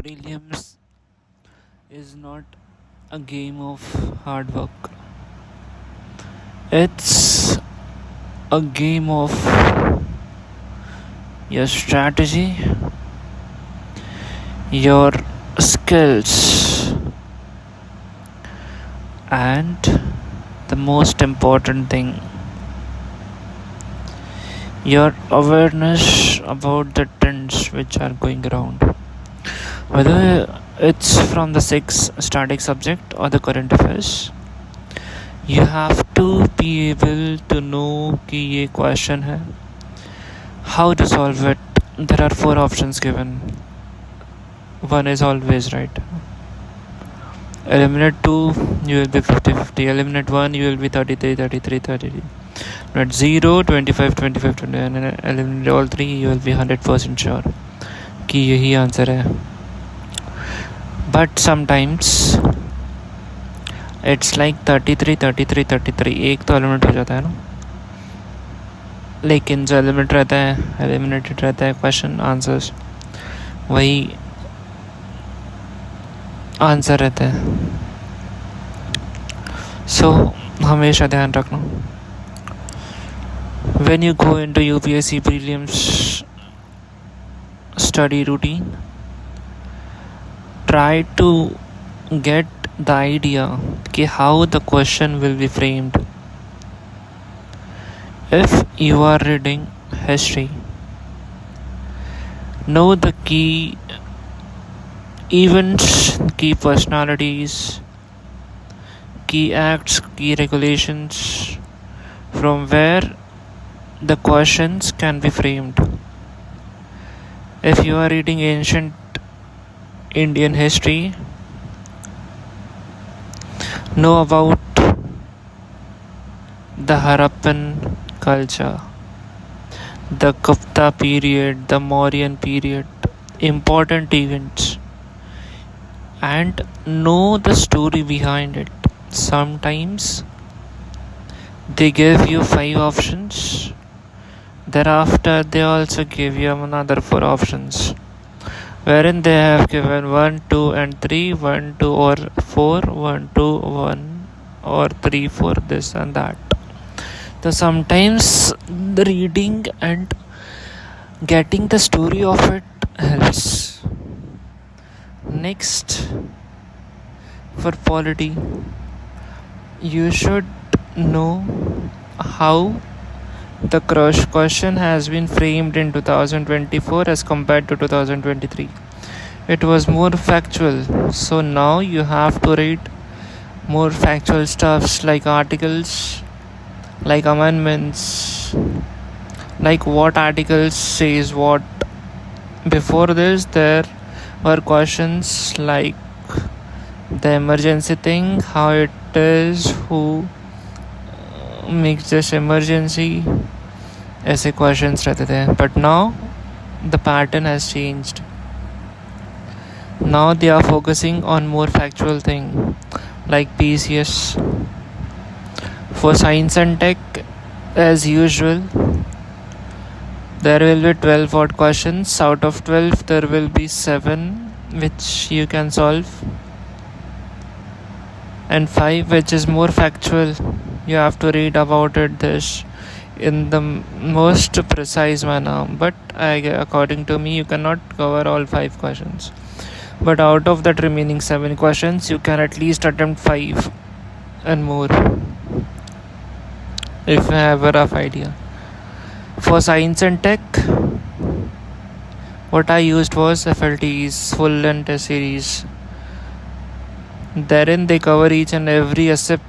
prelims is not a game of hard work. It's a game of your strategy, your skills, and the most important thing, your awareness about the trends which are going around. Whether it's from the six static subject or the current affairs, you have to be able to know कि ये question है, how to solve it. There are four options given. One is always right. Eliminate 2, you will be 50-50. Eliminate 1, you will be 33. Eliminate 0, 25, 20. And eliminate all 3, you will be 100% sure कि यही answer है. But sometimes it's like 33. एक तो eliminate हो जाता है ना, लेकिन जो एलिमिनेट रहता है, एलिमिनेटेड रहता है क्वेश्चन आंसर्स, वही आंसर रहता है. सो हमेशा ध्यान रखना when you go into UPSC prelims study routine, try to get the idea कि how the question will be framed. If you are reading history, know the key events, key personalities, key acts, key regulations, from where the questions can be framed. If you are reading ancient Indian history, know about the Harappan culture, the Gupta period, the Mauryan period, important events, and know the story behind it. Sometimes they give you 5 options. Thereafter, they also give you another 4 options, wherein they have given 1, 2, and 3, 1, 2, or 4, 1, 2, 1, or 3, 4, this and that. So sometimes the reading and getting the story of it helps. Next, for polity, you should know how the question has been framed in 2024 as compared to 2023. It was more factual, so now you have to read more factual stuffs like articles, like amendments, like what articles says what. Before this, there were questions like the emergency thing, how it is, who makes this emergency, ऐसे questions रहते थे. But now the pattern has changed. Now they are focusing on more factual thing like PCS. For science and tech, as usual, there will be 12 odd questions. Out of 12, there will be 7 which you can solve, and 5 which is more factual. You have to read about it this in the most precise manner, but according to me, you cannot cover all 5 questions. But out of that remaining 7 questions, you can at least attempt 5 and more, if you have a rough idea. For science and tech, what I used was FLT's full length test series. Therein they cover each and every aspect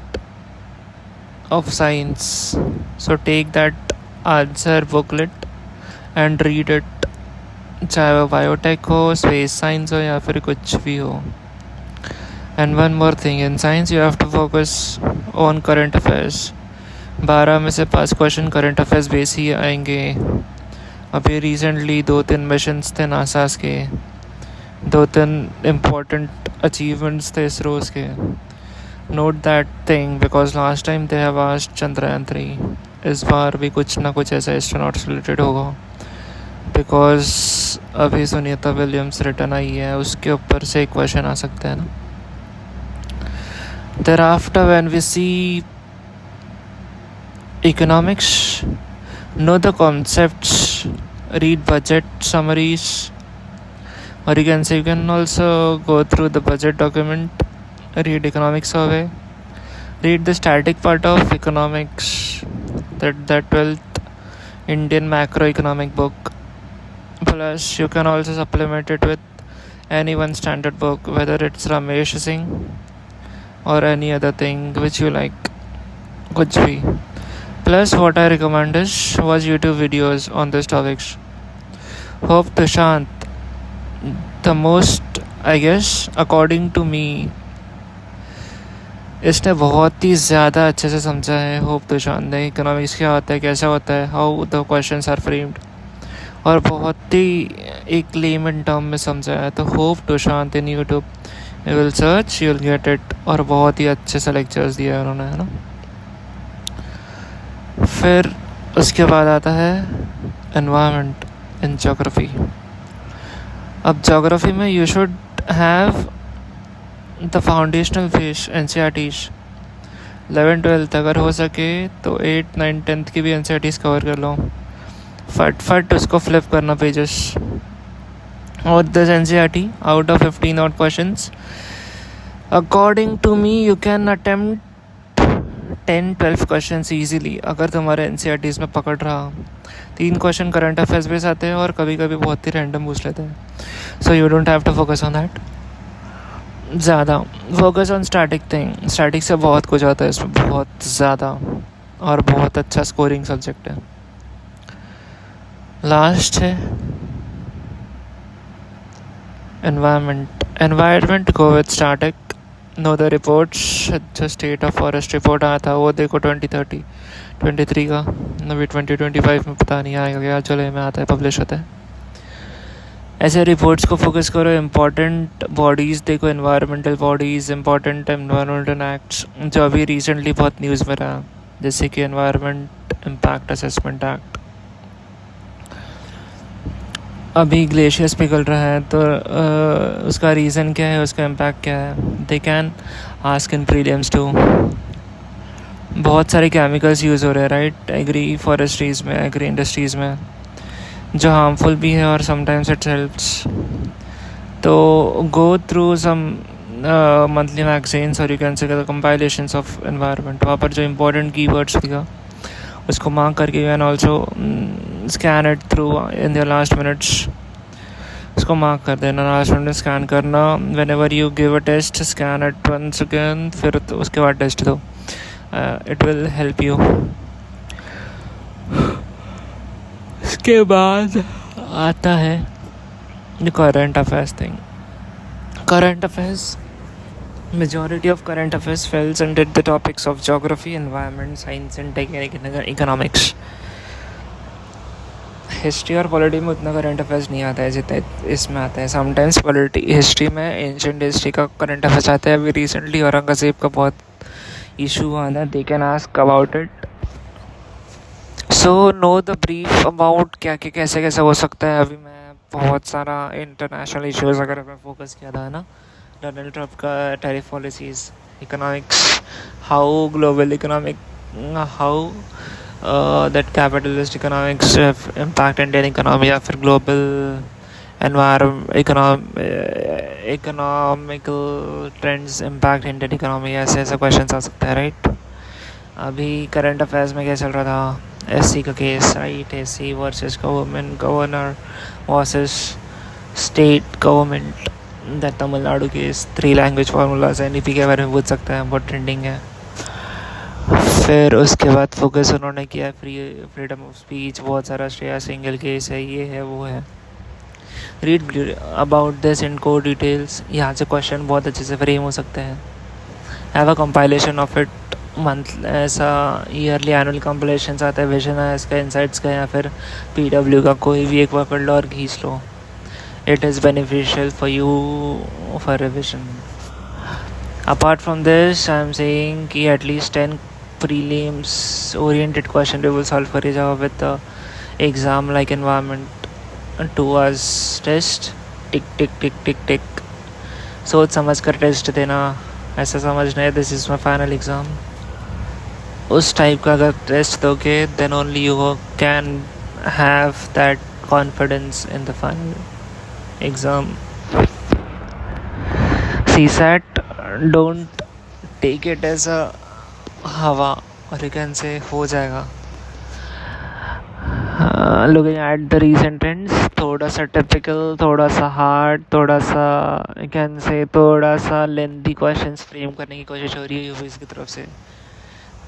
of science. So take that answer booklet and read it, चाहे वो biotech हो, space science हो, या फिर कुछ भी हो. And one more thing, in science you have to focus on current affairs. 12 में से 5 क्वेश्चन करंट अफेयर्स बेस ही आएंगे. अभी रिसेंटली 2-3 मिशंस थे नासास के, 2-3 इम्पोर्टेंट अचीवमेंट्स थे इसरोस के. Note that thing because last time they have asked Chandrayaan 3. इस बार भी कुछ ना कुछ ऐसा एस्ट्रोनॉट्स रिलेटेड होगा. बिकॉज अभी सुनीता विलियम्स रिटर्न आई है, उसके ऊपर से एक क्वेश्चन आ सकता है ना. Thereafter, when we see economics, know the concepts, read budget summaries, or you can also go through the budget document, read economic survey, read the static part of economics, that 12th Indian macroeconomic book. Plus you can also supplement it with any one standard book, whether it's Ramesh Singh or any other thing which you like, kuch bhi. Plus what I recommend is watch YouTube videos on these topics. Hope Tushant, the most, I guess, according to me, इसने बहुत ही ज़्यादा अच्छे से समझा है hope तुशांत ने economics क्या होता है, कैसा होता है, how the questions are framed, और बहुत ही एक लेमन टर्म में समझा है. तो होप तुशांत in YouTube, you will search, you will get it. और बहुत ही अच्छे से लेक्चर्स दिए हैं उन्होंने, है ना. फिर उसके बाद आता है एनवायरनमेंट इन ज्योग्राफी. अब ज्योग्राफी में you should have the foundational face NCERTs 11-12 अगर हो सके तो 8, 9, 10 की भी NCERTs कवर कर लो. फट उसको फ्लिप करना पेजेस. और this NCERT out of 15 odd questions, according to me you can attempt 10-12 questions easily अगर तुम्हारे NCERTs में पकड़ रहा. 3 क्वेश्चन करंट अफेयर्स बेस आते हैं और कभी कभी बहुत ही रैंडम पूछ लेते हैं. So you don't have to focus on that ज़्यादा. Focus on static thing. Static से बहुत कुछ आता है इसमें, बहुत ज़्यादा, और बहुत अच्छा स्कोरिंग सब्जेक्ट है. लास्ट है environment go with static. Know the reports. जो स्टेट ऑफ फॉरेस्ट रिपोर्ट आया था वो देखो 2023 का. अभी 2025 में पता नहीं आएगा क्या, जुलाई में आता है, पब्लिश होता है. ऐसे रिपोर्ट्स को फोकस करो. इम्पॉर्टेंट बॉडीज़ देखो, environmental bodies, important environmental acts जो अभी रिसेंटली बहुत न्यूज़ में रहा, जैसे कि एनवायरमेंट इम्पैक्ट असेसमेंट एक्ट. अभी ग्लेशियर्स पिघल रहा है तो उसका रीज़न क्या है, उसका इम्पैक्ट क्या है, they can ask in prelims too. बहुत सारे केमिकल्स यूज़ हो रहे हैं, राइट, एग्री फॉरेस्ट्रीज़ में, एग्री इंडस्ट्रीज़ में, जो हार्मफुल भी है और समटाइम्स इट हेल्प्स. तो go through some monthly magazines और you can see the compilations of environment. वहाँ पर जो इम्पोर्टेंट कीवर्ड्स दिखा उसको मार्क करके, you can also scan it through in the last minutes. उसको मार्क कर देना, लास्ट मिनट स्कैन करना. Whenever you give a test, scan it once again, फिर उसके बाद टेस्ट दो. It will help you. उसके बाद आता है current affairs thing. Current affairs, majority of current affairs falls under the topics of geography, environment, science and economics. History और polity में उतना करंट अफेयर्स नहीं आता है जितना इसमें आता है. समटाइम्स हिस्ट्री में एंशिएंट हिस्ट्री का करंट अफेयर्स आता है. अभी रिसेंटली औरंगजेब का बहुत इशू हुआ था, दे can ask about it. So know the brief about क्या क्या कैसे कैसे हो सकता है. अभी मैं बहुत सारा इंटरनेशनल इश्यूज़ वगैरह पे फोकस किया था, है ना. डोनाल्ड ट्रम्प का tariff policies, economics, how global economic, how that capitalist economics impact Indian economy, या फिर global economical trends impact Indian economy. ऐसे ऐसे क्वेश्चन आ सकते हैं, राइट. अभी करंट अफेयर्स में क्या चल रहा था, SC का case, right. SC versus governor versus state government, that Tamil Nadu case. 3 language formulas NEP के बारे में पूछ सकते हैं, बहुत ट्रेंडिंग है. फिर उसके बाद फोकस उन्होंने किया फ्रीडम ऑफ स्पीच. बहुत सारा श्रेया सिंगल केस है, ये है वो है. Read about this in core details. यहाँ से क्वेश्चन बहुत अच्छे से फ्रेम हो सकते हैं. Have a compilation of it month, ऐसा ईयरली एनुअल कंपाइलेशन आता है. विजन है इसका, इनसाइट्स का, या फिर PW का, कोई भी एक पकड़ लो और खींच लो. It is beneficial for you for revision. Apart from this, I am saying कि at least 10 prelims oriented question we will solve कर जाओ with the exam like environment, 2 hours test, tick tick tick tick tick, सोच समझ कर test देना, ऐसा समझना है this is my final exam. उस टाइप का अगर टेस्ट दोगे then only you can have that confidence in the final exam. CSAT, don't take it as a हवा, और यू कैन से हो जाएगा। Looking at the recent trends, थोड़ा सा टिपिकल, थोड़ा सा हार्ड, थोड़ा सा कैन से थोड़ा सा लेंथी क्वेश्चंस फ्रेम करने की कोशिश हो रही है यूपीएस की तरफ से,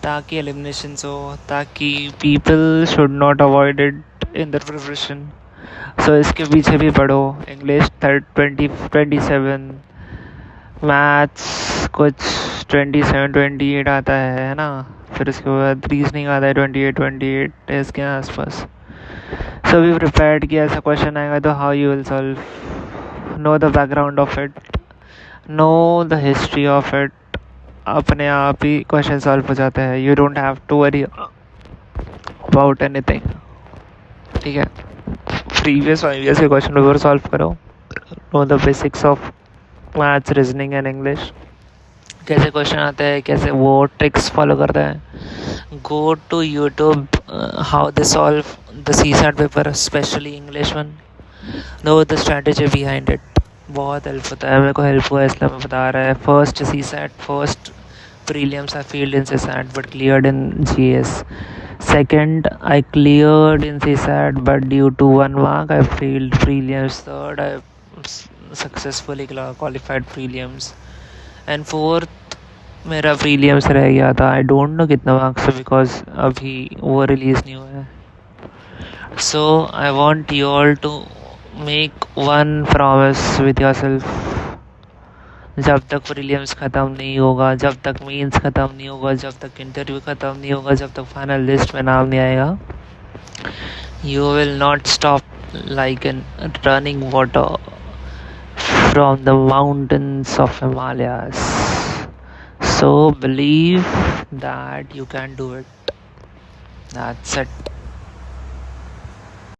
ताकि एलिमिनेशंस हो, ताकि people should not avoid it in the preparation. So इसके पीछे भी पढ़ो। इंग्लिश 27, मैथ्स कुछ 27-28 आता है ना, फिर उसके बाद रीजनिंग आता है 28 इसके आसपास। सो वी प्रिपेयर्ड कि ऐसा क्वेश्चन आएगा तो how you will solve, know the background of it, know the history of it, अपने आप ही क्वेश्चन सॉल्व हो जाता है। You don't have to worry about anything, ठीक है। प्रीवियस 5 years के क्वेश्चन पेपर सॉल्व करो, know the basics of maths, reasoning and English, कैसे क्वेश्चन आते हैं, कैसे वो ट्रिक्स फॉलो करते हैं। Go to YouTube, how they solve the CSAT paper, specially English one, know the strategy behind it, बहुत हेल्प होता है। मेरे को हेल्प हुआ इसलिए मैं बता रहा है। First CSAT, first prelims I failed in CSAT but cleared in GS. Second, I cleared in CSAT but due to 1 mark I failed prelims. Third, I successfully qualified prelims. And fourth, मेरा prelims रह गया था। I don't know कितना marks है because अभी वो release नहीं हुआ है। So I want you all to make one promise with yourself. जब तक प्रीलिम्स ख़त्म नहीं होगा, जब तक मेंस ख़त्म नहीं होगा, जब तक इंटरव्यू ख़त्म नहीं होगा, जब तक फाइनल लिस्ट में नाम नहीं आएगा, you will not stop like an running water from the mountains of Himalayas. So believe that you can do it. That's it.